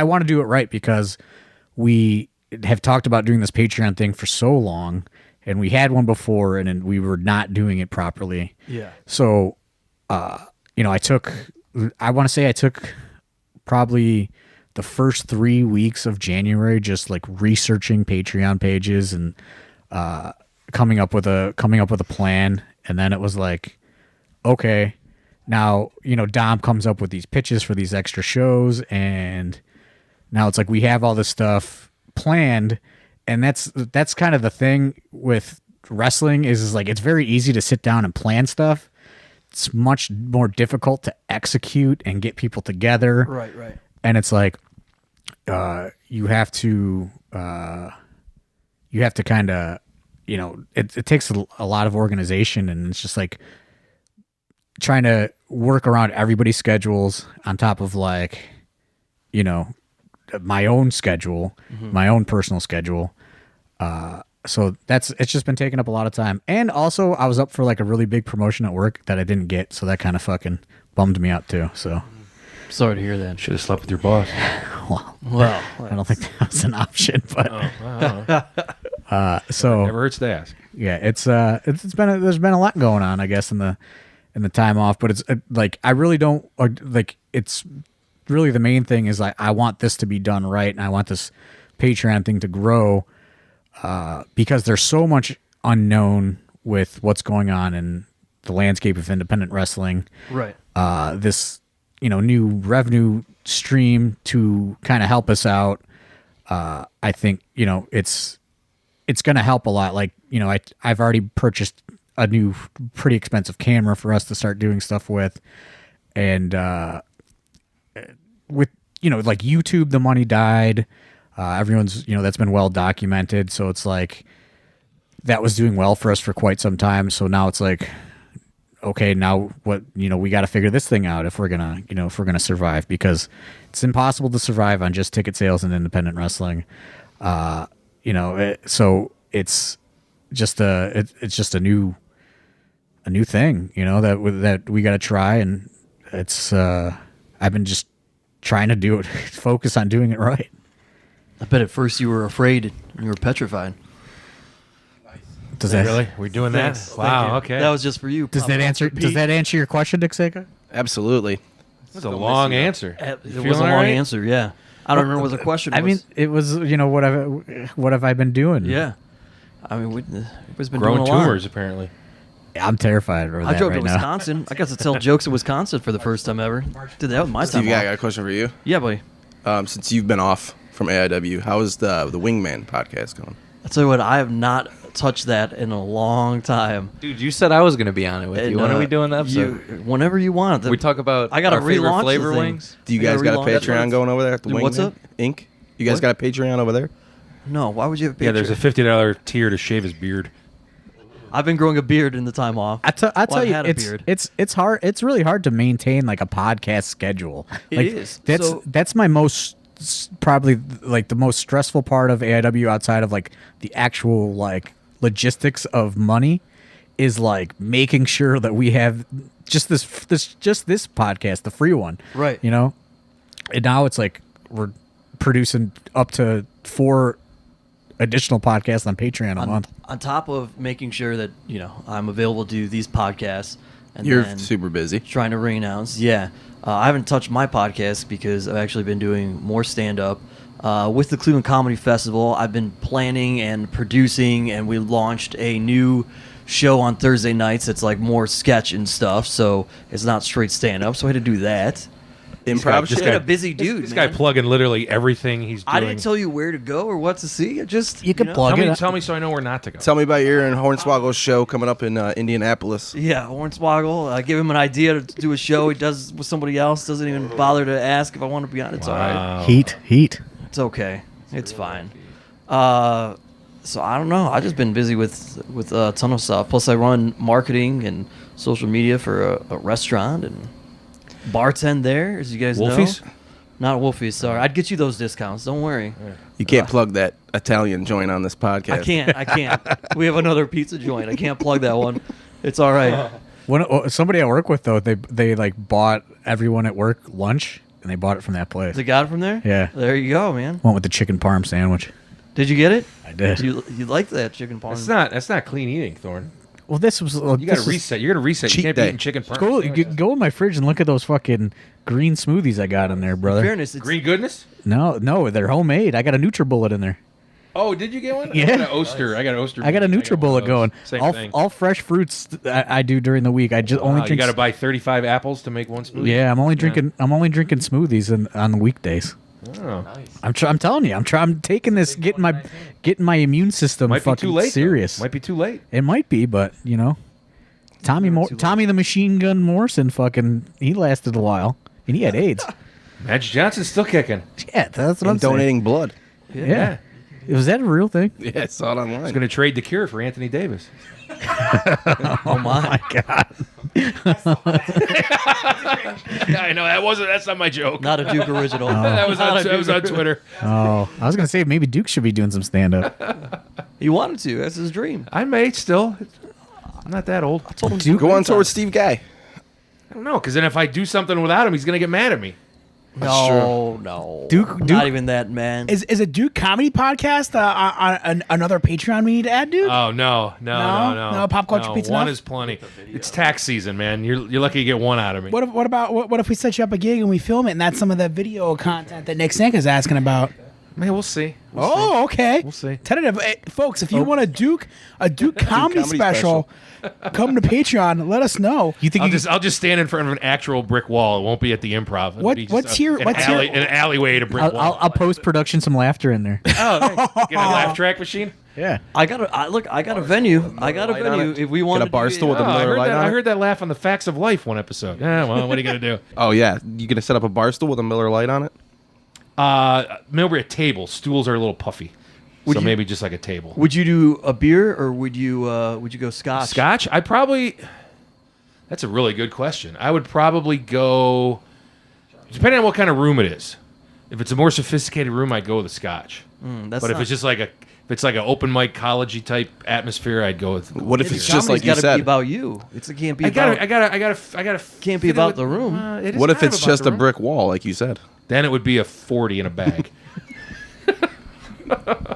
Speaker 2: want to do it right because we have talked about doing this Patreon thing for so long, and we had one before and we were not doing it properly.
Speaker 1: Yeah.
Speaker 2: So I want to say I took probably the first 3 weeks of January just like researching Patreon pages and coming up with a plan. And then it was like, okay, now Dom comes up with these pitches for these extra shows, and now it's like we have all this stuff planned. And that's kind of the thing with wrestling is like it's very easy to sit down and plan stuff. It's much more difficult to execute and get people together.
Speaker 1: Right.
Speaker 2: And it's like you have to kind of it takes a lot of organization, and it's just like trying to work around everybody's schedules on top of like my own schedule, my own personal schedule. So it's just been taking up a lot of time. And also I was up for like a really big promotion at work that I didn't get, so that kind of fucking bummed me out too. So
Speaker 1: Sorry to hear that.
Speaker 3: Should have slept with your boss.
Speaker 1: Well,
Speaker 2: I don't think that was an option, but so
Speaker 3: Never hurts to ask.
Speaker 2: yeah, it's been there's been a lot going on, I guess, in the time off, but it's like I really don't like it's really the main thing is like I want this to be done right, and I want this Patreon thing to grow because there's so much unknown with what's going on in the landscape of independent wrestling.
Speaker 1: right.
Speaker 2: This new revenue stream to kind of help us out. I think it's going to help a lot. Like I've already purchased a new pretty expensive camera for us to start doing stuff with, and with like YouTube, the money died. Everyone's that's been well documented, so it's like that was doing well for us for quite some time. So now it's like, okay, now what, we got to figure this thing out if we're going to survive, because it's impossible to survive on just ticket sales and independent wrestling. So it's just a new thing, that we got to try. And it's, I've been just trying to do it, focus on doing it right.
Speaker 1: I bet at first you were afraid and you were petrified.
Speaker 2: Does that
Speaker 3: Really? We're doing that?
Speaker 1: Thanks.
Speaker 3: Wow,
Speaker 1: Thank you.
Speaker 3: okay.
Speaker 1: That was just for you.
Speaker 2: does that answer your question, Dick Seika?
Speaker 7: Absolutely.
Speaker 3: That's a long answer.
Speaker 1: It was
Speaker 3: Feeling
Speaker 1: a long
Speaker 3: all right?
Speaker 1: answer, yeah. I don't remember what the question was.
Speaker 2: I mean, it was what have I been doing?
Speaker 1: yeah. I mean, we've been
Speaker 3: Growing
Speaker 1: doing a lot.
Speaker 3: tumors, apparently.
Speaker 2: I'm terrified of
Speaker 1: I
Speaker 2: that
Speaker 1: drove
Speaker 2: right
Speaker 1: to
Speaker 2: now.
Speaker 1: Wisconsin. I got to tell jokes in Wisconsin for the first time ever. Did that with my
Speaker 7: Steve,
Speaker 1: time
Speaker 7: I
Speaker 1: off.
Speaker 7: got a question for you.
Speaker 1: Yeah, buddy.
Speaker 7: Since you've been off from AIW, how is the Wingman podcast going?
Speaker 1: I'll tell you what, I have not touched that in a long time.
Speaker 4: Dude, you said I was going to be on it with you. When are we doing the episode?
Speaker 1: Whenever you want.
Speaker 4: We talk about
Speaker 1: I gotta
Speaker 4: our favorite
Speaker 1: relaunch the
Speaker 4: flavor
Speaker 1: thing.
Speaker 4: wings.
Speaker 7: Do you
Speaker 1: I
Speaker 7: guys
Speaker 1: gotta
Speaker 7: got a
Speaker 1: relaunch-
Speaker 7: Patreon going over there at the
Speaker 1: Dude,
Speaker 7: Wingman
Speaker 1: what's up?
Speaker 7: Inc.? You guys
Speaker 1: What?
Speaker 7: got a Patreon over there?
Speaker 1: No, why would you have a Patreon?
Speaker 3: Yeah, there's a $50 tier to shave his beard.
Speaker 1: I've been growing a beard in the time off.
Speaker 2: I tell
Speaker 1: I've
Speaker 2: you,
Speaker 1: had a beard.
Speaker 2: it's hard. It's really hard to maintain like a podcast schedule.
Speaker 1: It is.
Speaker 2: That's my most probably like the most stressful part of AIW outside of like the actual like logistics of money is like making sure that we have just this podcast, the free one,
Speaker 1: Right.
Speaker 2: You know, and now it's like we're producing up to 4 additional podcasts on Patreon a month.
Speaker 1: On top of making sure that I'm available to do these podcasts, and
Speaker 7: You're
Speaker 1: then
Speaker 7: super busy.
Speaker 1: trying to ring announce. Yeah, I haven't touched my podcast because I've actually been doing more stand up. With the Cleveland Comedy Festival, I've been planning and producing, and we launched a new show on Thursday nights. It's like more sketch and stuff, so it's not straight stand up. So I had to do that.
Speaker 7: Improv
Speaker 3: This
Speaker 7: shit.
Speaker 1: Been a busy dude.
Speaker 3: This
Speaker 1: man.
Speaker 3: guy plugging literally everything he's doing.
Speaker 1: I didn't tell you where to go or what to see.
Speaker 2: You can plug it.
Speaker 3: Tell me so I know where not to go.
Speaker 7: Tell me about your and Hornswoggle's show coming up in Indianapolis.
Speaker 1: Yeah, Hornswoggle. I give him an idea to do a show. He does with somebody else. Doesn't even bother to ask if I want to be on. It's all right.
Speaker 3: Wow.
Speaker 2: Heat.
Speaker 1: It's okay. It's fine. So I don't know. I've just been busy with a ton of stuff. Plus, I run marketing and social media for a restaurant and bartend there, as you guys
Speaker 3: Wolfie's?
Speaker 1: know. Not Wolfie's. Sorry, I'd get you those discounts. Don't worry.
Speaker 7: You can't plug that Italian joint on this podcast.
Speaker 1: I can't. We have another pizza joint. I can't plug that one. It's all right.
Speaker 2: Somebody I work with though, they like bought everyone at work lunch and they bought it from that place.
Speaker 1: They got it from there.
Speaker 2: Yeah.
Speaker 1: There you go, man.
Speaker 2: Went with the chicken parm sandwich.
Speaker 1: Did you get it?
Speaker 2: I did.
Speaker 1: You like that chicken parm?
Speaker 3: That's not clean eating, Thorne.
Speaker 2: Well, this was
Speaker 3: You got to reset. You're going to reset. You
Speaker 7: Cheat
Speaker 3: can't
Speaker 7: day.
Speaker 3: be eating chicken parm.
Speaker 2: Go in my fridge and look at those fucking green smoothies I got in there,
Speaker 1: In
Speaker 2: brother.
Speaker 1: fairness, it's,
Speaker 3: Green goodness?
Speaker 2: No, they're homemade. I got a NutriBullet in there.
Speaker 3: Oh, did you get one?
Speaker 2: Yeah.
Speaker 3: I got an Oster. I got an Oster.
Speaker 2: I got a
Speaker 3: one of
Speaker 2: NutriBullet
Speaker 3: those.
Speaker 2: going.
Speaker 3: Same thing.
Speaker 2: All fresh fruits I do during the week. I just only
Speaker 3: Wow, you
Speaker 2: drink.
Speaker 3: got to buy 35 apples to make one smoothie.
Speaker 2: Yeah, I'm only drinking smoothies on the weekdays.
Speaker 3: Oh.
Speaker 2: I'm telling you, I'm taking this, getting my immune system
Speaker 3: Might be
Speaker 2: fucking
Speaker 3: too late. though.
Speaker 2: serious.
Speaker 3: Might be too late.
Speaker 2: It might be, but Tommy the Machine Gun Morrison he lasted a while and he had AIDS.
Speaker 3: Magic Johnson's still kicking.
Speaker 2: Yeah, that's what I'm
Speaker 7: And
Speaker 2: saying.
Speaker 7: donating blood.
Speaker 2: Yeah. Was that a real thing?
Speaker 7: Yeah, I saw it
Speaker 3: He's
Speaker 7: online.
Speaker 3: going to trade the cure for Anthony Davis.
Speaker 1: oh my.
Speaker 2: God.
Speaker 3: Yeah, I know that's not my joke.
Speaker 1: Not a Duke original.
Speaker 3: that was
Speaker 1: Not a
Speaker 3: that was on
Speaker 1: Duke
Speaker 3: Twitter.
Speaker 2: Oh, I was gonna say maybe Duke should be doing some stand up.
Speaker 1: He wanted to. That's his dream.
Speaker 3: I may still. I'm not that old.
Speaker 1: I told him
Speaker 2: Duke,
Speaker 7: Go on towards Steve Guy.
Speaker 3: I don't know, because then if I do something without him, he's going to get mad at me.
Speaker 1: No.
Speaker 2: Duke-
Speaker 1: Not even that, man.
Speaker 5: Is a Duke comedy podcast on another Patreon we need to add, Duke?
Speaker 3: Oh no!
Speaker 5: No, Pop Culture Pizza
Speaker 3: One
Speaker 5: enough?
Speaker 3: is plenty. It's tax season, man. You're lucky to get one out of me.
Speaker 5: What if we set you up a gig and we film it and that's some of the video content that Nick Sanka's asking about?
Speaker 3: Man, we'll see.
Speaker 5: Oh, okay.
Speaker 3: We'll see.
Speaker 5: Tentative, folks. If you want a Duke comedy special, come to Patreon. Let us know.
Speaker 2: you think
Speaker 3: I'll just stand in front of an actual brick wall. It won't be at the Improv. It'll be just
Speaker 5: what's your-
Speaker 3: an alleyway to brick wall?
Speaker 2: I'll post production some laughter in there.
Speaker 3: Oh, nice. Get a laugh track machine.
Speaker 2: Yeah.
Speaker 1: I got a venue. I got a
Speaker 7: light on
Speaker 1: venue.
Speaker 7: it.
Speaker 1: If we want
Speaker 7: Get a bar stool with a
Speaker 3: Oh, I
Speaker 7: Miller Lite on
Speaker 3: I
Speaker 7: it.
Speaker 3: heard that laugh on the Facts of Life one episode. Yeah, well, what are you gonna do?
Speaker 7: Oh yeah, you gonna set up a bar stool with a Miller Lite on it?
Speaker 3: Remember a table. Stools are a little puffy, so maybe just like a table.
Speaker 1: Would you do a beer or would you go scotch?
Speaker 3: Scotch? That's a really good question. I would probably go, depending on what kind of room it is. If it's a more sophisticated room, I'd go with a scotch.
Speaker 1: That's
Speaker 3: But if
Speaker 1: not-
Speaker 3: it's just like an open mic collegey type atmosphere, I'd go with.
Speaker 7: What if
Speaker 1: Maybe
Speaker 7: it's just
Speaker 1: comedy's
Speaker 7: like you
Speaker 1: gotta
Speaker 7: said?
Speaker 1: be about you. It can't be
Speaker 3: I
Speaker 1: about.
Speaker 3: gotta.
Speaker 1: Can't be
Speaker 3: fit it
Speaker 1: about
Speaker 3: with-
Speaker 1: the room.
Speaker 3: it is
Speaker 7: What if
Speaker 3: kind of
Speaker 7: it's
Speaker 3: about
Speaker 7: just
Speaker 3: the
Speaker 7: a
Speaker 3: room.
Speaker 7: brick wall, like you said?
Speaker 3: Then it would be a 40 in a bag.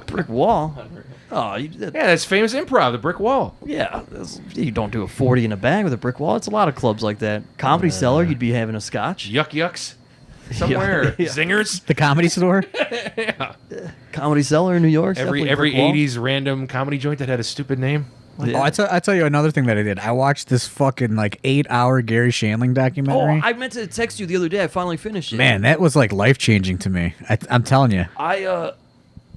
Speaker 1: brick wall. Oh,
Speaker 3: Yeah, that's famous improv, the brick wall.
Speaker 1: you don't do a 40 in a bag with a brick wall. It's a lot of clubs like that. Comedy Cellar, you'd be having a scotch.
Speaker 3: Yuck yucks somewhere.
Speaker 1: Yeah.
Speaker 3: Zingers.
Speaker 2: The Comedy Store.
Speaker 1: Comedy Cellar in New York.
Speaker 3: Every
Speaker 1: definitely brick wall.
Speaker 3: 80s random comedy joint that had a stupid name.
Speaker 1: Yeah.
Speaker 2: Oh, I tell you another thing that I did. I watched this fucking like 8-hour Gary Shandling
Speaker 1: Oh,
Speaker 2: documentary.
Speaker 1: I meant to text you the other day. I finally finished it.
Speaker 2: Man, that was like life changing to me. I'm telling you.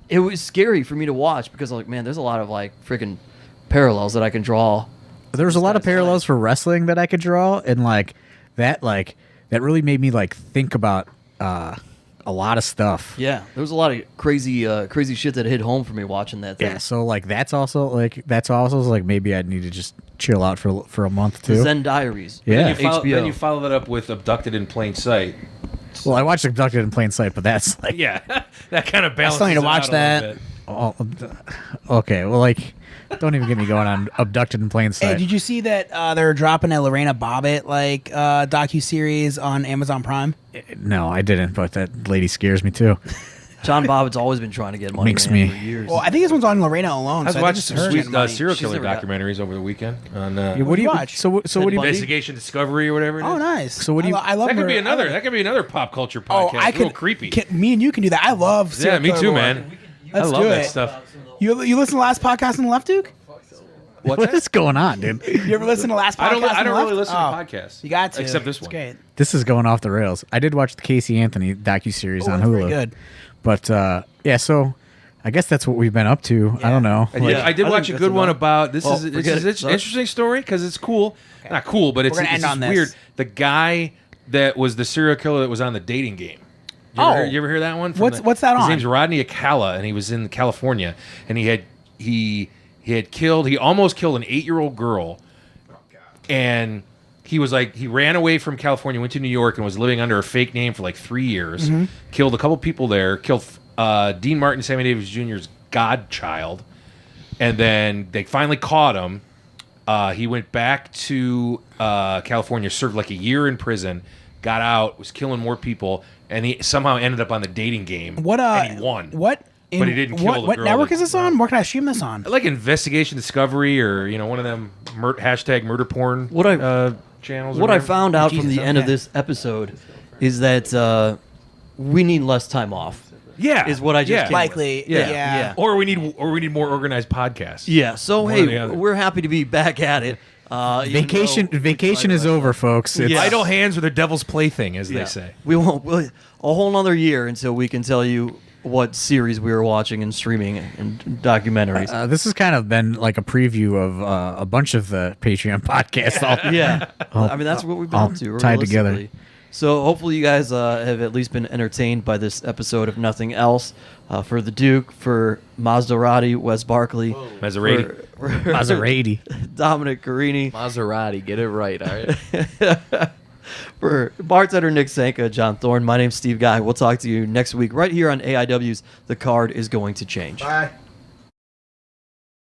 Speaker 1: It was scary for me to watch because I'm like, man, there's a lot of like freaking parallels that I can draw.
Speaker 2: There was a lot of
Speaker 1: guy's
Speaker 2: parallels for wrestling that I could draw, and that really made me like think about a lot of stuff.
Speaker 1: Yeah, there was a lot of crazy shit that hit home for me watching that thing.
Speaker 2: Yeah, so like that's also like maybe I'd need to just chill out for a month
Speaker 1: The
Speaker 2: too.
Speaker 1: Zen Diaries.
Speaker 2: Yeah.
Speaker 3: Then you follow that up with Abducted in Plain Sight.
Speaker 2: Well, I watched Abducted in Plain Sight, but that's like
Speaker 3: Yeah, that kind of balances.
Speaker 5: still need to
Speaker 3: it
Speaker 5: watch
Speaker 3: out a
Speaker 5: that.
Speaker 3: little bit.
Speaker 2: okay. Well, like don't even get me going on Abducted in Plain
Speaker 5: Hey,
Speaker 2: Sight.
Speaker 5: did you see that they're dropping a Lorena Bobbitt docu-series on Amazon Prime?
Speaker 2: No, I didn't, but that lady scares me too.
Speaker 1: John Bobbitt's always been trying to get money
Speaker 2: Makes
Speaker 1: man,
Speaker 2: me-
Speaker 1: for years.
Speaker 5: Well, I think this one's on Lorena alone.
Speaker 3: I was
Speaker 5: so
Speaker 3: watching
Speaker 5: it's
Speaker 3: some
Speaker 5: her
Speaker 3: sweet
Speaker 5: getting money.
Speaker 3: serial
Speaker 1: She's
Speaker 3: killer
Speaker 1: never got-
Speaker 3: documentaries over the weekend on
Speaker 2: Yeah,
Speaker 5: What do you watch?
Speaker 2: So what do you?
Speaker 1: Buddy?
Speaker 3: Investigation Discovery or whatever. It is.
Speaker 5: Oh, nice.
Speaker 2: So what do you-
Speaker 5: I love
Speaker 3: That could
Speaker 5: her.
Speaker 3: be another.
Speaker 5: I-
Speaker 3: That could be another pop culture
Speaker 5: Oh,
Speaker 3: podcast.
Speaker 5: I
Speaker 3: A little
Speaker 5: could.
Speaker 3: creepy.
Speaker 5: Me and you can do that. I love.
Speaker 3: Yeah,
Speaker 5: serial
Speaker 3: me
Speaker 5: killer
Speaker 3: too,
Speaker 5: lore.
Speaker 3: man.
Speaker 5: Let's
Speaker 3: I love
Speaker 5: do
Speaker 3: that
Speaker 5: it.
Speaker 3: stuff.
Speaker 5: You listen to the last podcast on the left, Duke?
Speaker 2: What is going on, dude?
Speaker 5: You ever listen to the last podcast?
Speaker 3: I
Speaker 5: on the
Speaker 3: don't really
Speaker 5: left?
Speaker 3: listen
Speaker 5: Oh,
Speaker 3: to podcasts.
Speaker 5: You got to.
Speaker 3: Except this
Speaker 5: It's
Speaker 3: one.
Speaker 5: great.
Speaker 2: This is going off the rails. I did watch the Casey Anthony docuseries
Speaker 5: Oh,
Speaker 2: on
Speaker 5: that's
Speaker 2: Hulu.
Speaker 5: very good.
Speaker 2: But yeah, so I guess that's what we've been up to. I don't know.
Speaker 3: I did,
Speaker 1: Yeah,
Speaker 3: I did
Speaker 1: I
Speaker 3: watch
Speaker 1: think
Speaker 3: a
Speaker 1: that's
Speaker 3: good one
Speaker 1: enough.
Speaker 3: about this.
Speaker 1: Well,
Speaker 3: Is
Speaker 1: forget
Speaker 3: an
Speaker 1: it. Sorry.
Speaker 3: interesting story because it's cool. Not cool, but it's
Speaker 5: gonna end
Speaker 3: just
Speaker 5: on this.
Speaker 3: weird. The guy that was the serial killer that was on the dating game. You ever hear that one?
Speaker 5: What's that
Speaker 3: His
Speaker 5: on?
Speaker 3: name's Rodney Akala, and he was in California, and he almost killed an 8-year-old girl, and he ran away from California, went to New York, and was living under a fake name for like 3 years.
Speaker 5: Mm-hmm.
Speaker 3: Killed a couple people there. Killed Dean Martin, Sammy Davis Jr.'s godchild, and then they finally caught him. He went back to California, served like a year in prison, got out, was killing more people, and he somehow ended up on the dating game. And he won.
Speaker 5: What?
Speaker 3: But he didn't kill the
Speaker 5: What
Speaker 3: girl
Speaker 5: network
Speaker 3: that-
Speaker 5: is this on? Where can I stream this on?
Speaker 3: Like Investigation Discovery or one of them hashtag murder porn
Speaker 1: What I-
Speaker 3: channels. or
Speaker 1: What I
Speaker 3: whatever.
Speaker 1: found out from
Speaker 5: Jesus,
Speaker 1: the end of
Speaker 5: okay.
Speaker 1: this episode is that we need less time off.
Speaker 3: Yeah,
Speaker 1: is what I just
Speaker 3: yeah.
Speaker 1: came with.
Speaker 5: Likely.
Speaker 3: Yeah.
Speaker 5: Yeah.
Speaker 3: Or we need more organized podcasts.
Speaker 1: Yeah. So
Speaker 3: One or the
Speaker 1: hey,
Speaker 3: other.
Speaker 1: we're happy to be back at it.
Speaker 2: Vacation is over, folks. It's,
Speaker 1: Yeah.
Speaker 3: Idle hands are the devil's plaything, as they say.
Speaker 1: We won't. A whole nother year until we can tell you what series we were watching and streaming and documentaries.
Speaker 2: this has kind of been like a preview of a bunch of the Patreon podcasts. All,
Speaker 1: Yeah, I mean that's what we've been
Speaker 2: all
Speaker 1: up to.
Speaker 2: tied together.
Speaker 1: realistically. So hopefully you guys have at least been entertained by this episode, if nothing else. For the Duke, for Maserati, Wes Barkley,
Speaker 3: Maserati.
Speaker 1: for
Speaker 2: Maserati.
Speaker 1: Dominic Carini,
Speaker 4: Maserati, get it right, all right?
Speaker 1: for bartender Nick Sanka, John Thorne. My name's Steve Guy. We'll talk to you next week right here on AIW's The Card is Going to Change.
Speaker 5: Bye.